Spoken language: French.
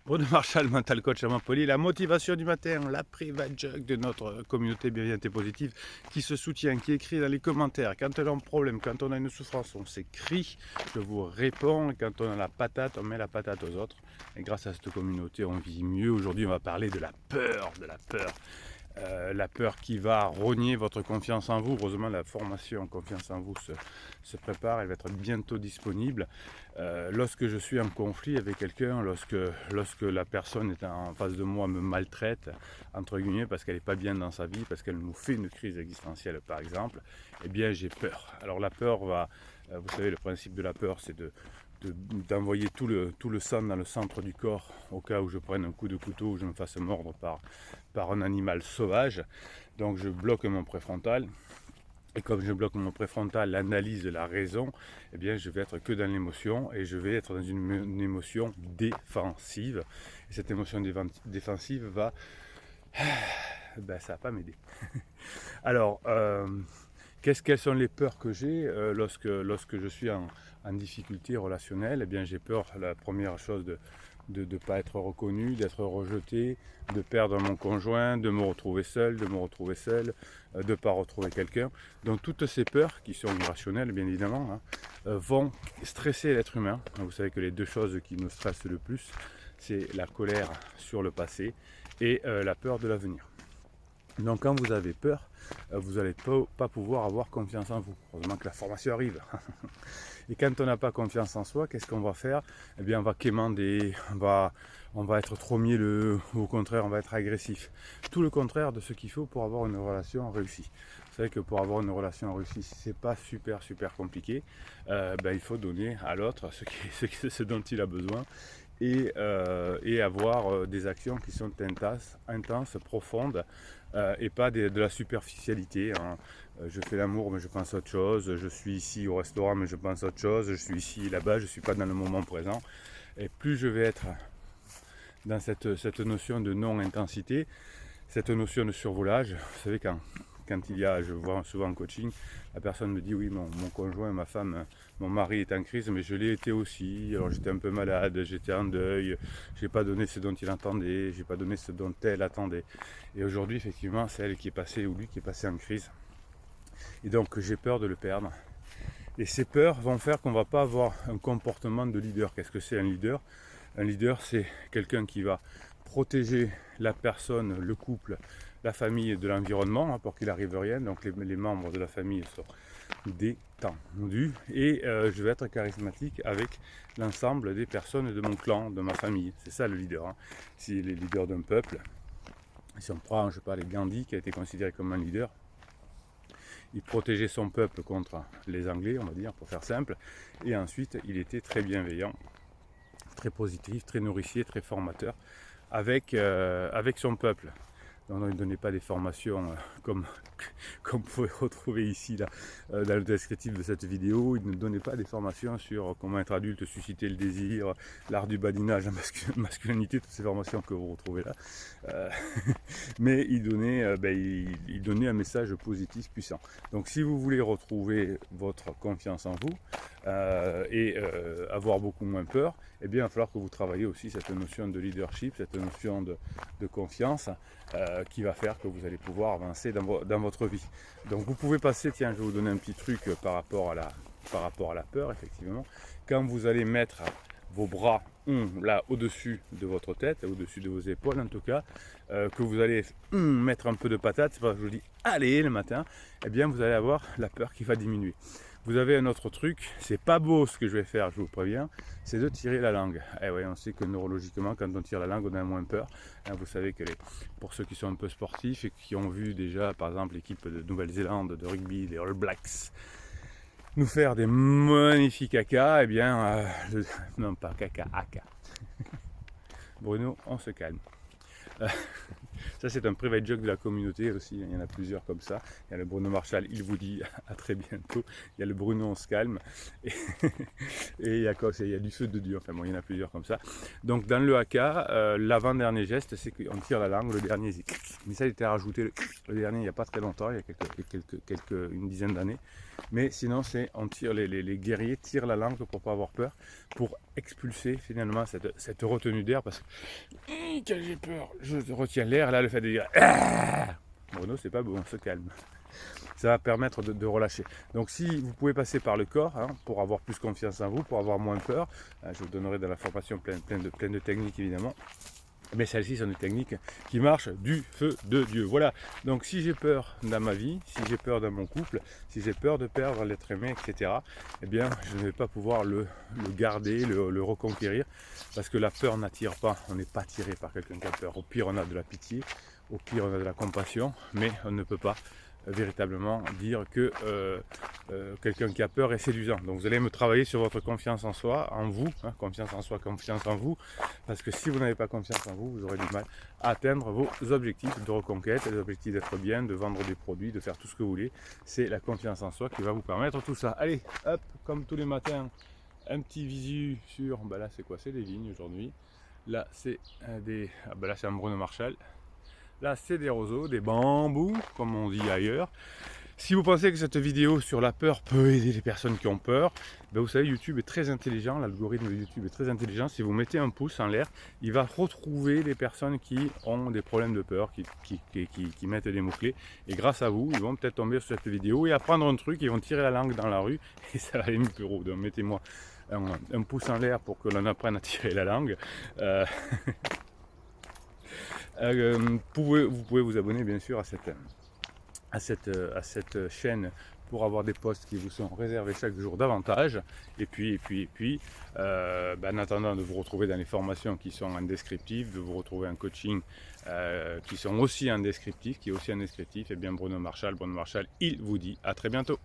Bruno Marchal, mental coach à Montpellier, la motivation du matin, la private jug de notre communauté bienveillante et positive qui se soutient, qui écrit dans les commentaires. Quand on a un problème, quand on a une souffrance, on s'écrit, je vous réponds. Quand on a la patate, on met la patate aux autres. Et grâce à cette communauté, on vit mieux. Aujourd'hui, on va parler de la peur, la peur qui va rogner votre confiance en vous. Heureusement, la formation confiance en vous se prépare, elle va être bientôt disponible. Lorsque je suis en conflit avec quelqu'un, lorsque la personne est en face de moi me maltraite, entre guillemets, parce qu'elle n'est pas bien dans sa vie, parce qu'elle nous fait une crise existentielle par exemple, eh bien j'ai peur. Alors la peur va, vous savez, le principe de la peur, c'est d'envoyer tout le sang dans le centre du corps au cas où je prenne un coup de couteau ou je me fasse mordre par un animal sauvage. Donc je bloque mon préfrontal. Et comme je bloque mon préfrontal, l'analyse de la raison, eh bien je vais être que dans l'émotion et je vais être dans une émotion défensive. Et cette émotion défensive va... Ben, ça va pas m'aider. Alors, quelles sont les peurs que j'ai lorsque je suis en difficulté relationnelle? Eh bien, j'ai peur, la première chose, de ne pas être reconnu, d'être rejeté, de perdre mon conjoint, de me retrouver seul, de ne pas retrouver quelqu'un. Donc toutes ces peurs, qui sont irrationnelles bien évidemment, vont stresser l'être humain. Vous savez que les deux choses qui nous stressent le plus, c'est la colère sur le passé et la peur de l'avenir. Donc quand vous avez peur, vous n'allez pas pouvoir avoir confiance en vous. Heureusement que la formation arrive. Et quand on n'a pas confiance en soi, qu'est-ce qu'on va faire? Eh bien on va quémander, on va être trop mielleux, ou au contraire on va être agressif. Tout le contraire de ce qu'il faut pour avoir une relation réussie. Vous savez que pour avoir une relation réussie, c'est pas super compliqué. Il faut donner à l'autre ce dont il a besoin et avoir des actions qui sont intenses, profondes et pas de la superficialité. Hein. Je fais l'amour mais je pense à autre chose, je suis ici au restaurant mais je pense à autre chose, je suis ici là-bas, je ne suis pas dans le moment présent. Et plus je vais être dans cette notion de non-intensité, cette notion de survolage, vous savez quand il y a, je vois souvent en coaching, la personne me dit oui mon conjoint, ma femme, mon mari est en crise mais je l'ai été aussi, alors j'étais un peu malade, j'étais en deuil, j'ai pas donné ce dont il entendait, j'ai pas donné ce dont elle attendait. Et aujourd'hui effectivement c'est elle qui est passée ou lui qui est passé en crise. Et donc j'ai peur de le perdre. Et ces peurs vont faire qu'on ne va pas avoir un comportement de leader. Qu'est-ce que c'est un leader? Un leader, c'est quelqu'un qui va protéger la personne, le couple, la famille de l'environnement pour qu'il n'arrive rien. Donc les membres de la famille sont détendus. Et je vais être charismatique avec l'ensemble des personnes de mon clan, de ma famille. C'est ça le leader. Hein. Si les leaders d'un peuple, si on prend, je sais pas, les Gandhi qui a été considéré comme un leader, il protégeait son peuple contre les Anglais, on va dire, pour faire simple. Et ensuite, il était très bienveillant, très positif, très nourricier, très formateur avec son peuple. Donc, il ne donnait pas des formations comme vous pouvez retrouver ici là, dans le descriptif de cette vidéo. Il ne donnait pas des formations sur comment être adulte, susciter le désir, l'art du badinage, la masculinité, toutes ces formations que vous retrouvez là. Mais il donnait un message positif, puissant. Donc si vous voulez retrouver votre confiance en vous et avoir beaucoup moins peur, eh bien il va falloir que vous travaillez aussi cette notion de leadership, cette notion de confiance qui va faire que vous allez pouvoir avancer dans votre vie. Donc vous pouvez passer, tiens, je vais vous donner un petit truc par rapport à la peur, effectivement. Quand vous allez mettre vos bras là au-dessus de votre tête, au-dessus de vos épaules en tout cas, que vous allez mettre un peu de patate, c'est pour ça que je vous dis allez le matin, eh bien vous allez avoir la peur qui va diminuer. Vous avez un autre truc, c'est pas beau ce que je vais faire, je vous préviens, c'est de tirer la langue. Et ouais, on sait que neurologiquement, quand on tire la langue, on a moins peur. Vous savez que pour ceux qui sont un peu sportifs et qui ont vu déjà, par exemple, l'équipe de Nouvelle-Zélande de rugby, les All Blacks, nous faire des magnifiques caca, eh bien, non pas caca, aka. Bruno, on se calme. Ça c'est un private joke de la communauté aussi, il y en a plusieurs comme ça. Il y a le Bruno Marchal, il vous dit à très bientôt. Il y a le Bruno, on se calme. Et il y a du feu de Dieu, enfin bon, il y en a plusieurs comme ça. Donc dans le haka, l'avant-dernier geste, c'est qu'on tire la langue, le dernier, mais ça il était rajouté, le dernier il n'y a pas très longtemps, il y a une dizaine d'années. Mais sinon, on tire les guerriers tirent la langue pour ne pas avoir peur, pour expulser finalement cette retenue d'air parce que quand j'ai peur, je retiens l'air. Là, le fait de dire Bruno, c'est pas bon, on se calme. Ça va permettre de relâcher. Donc si vous pouvez passer par le corps pour avoir plus confiance en vous, pour avoir moins peur, je vous donnerai dans la formation plein de techniques évidemment. Mais celles-ci sont des techniques qui marchent du feu de Dieu. Voilà, donc si j'ai peur dans ma vie, si j'ai peur dans mon couple, si j'ai peur de perdre l'être aimé, etc., eh bien je ne vais pas pouvoir le garder, le reconquérir, parce que la peur n'attire pas, on n'est pas attiré par quelqu'un qui a peur. Au pire on a de la pitié, au pire on a de la compassion, mais on ne peut pas véritablement dire que quelqu'un qui a peur est séduisant. Donc vous allez me travailler sur votre confiance en soi, en vous, confiance en soi, confiance en vous, parce que si vous n'avez pas confiance en vous, vous aurez du mal à atteindre vos objectifs de reconquête, les objectifs d'être bien, de vendre des produits, de faire tout ce que vous voulez. C'est la confiance en soi qui va vous permettre tout ça. Allez, hop, comme tous les matins, un petit visu sur, là c'est quoi? C'est des vignes aujourd'hui. Là c'est là c'est un Bruno Marchal. Là, c'est des roseaux, des bambous, comme on dit ailleurs. Si vous pensez que cette vidéo sur la peur peut aider les personnes qui ont peur, vous savez, YouTube est très intelligent, l'algorithme de YouTube est très intelligent. Si vous mettez un pouce en l'air, il va retrouver les personnes qui ont des problèmes de peur, qui mettent des mots-clés. Et grâce à vous, ils vont peut-être tomber sur cette vidéo et apprendre un truc, ils vont tirer la langue dans la rue et ça va aller mieux que Donc mettez-moi un pouce en l'air pour que l'on apprenne à tirer la langue. Vous pouvez vous abonner bien sûr à cette chaîne pour avoir des posts qui vous sont réservés chaque jour davantage. Et puis en attendant de vous retrouver dans les formations qui sont en descriptif, de vous retrouver en coaching qui sont aussi en descriptif, et bien Bruno Marchal, il vous dit à très bientôt.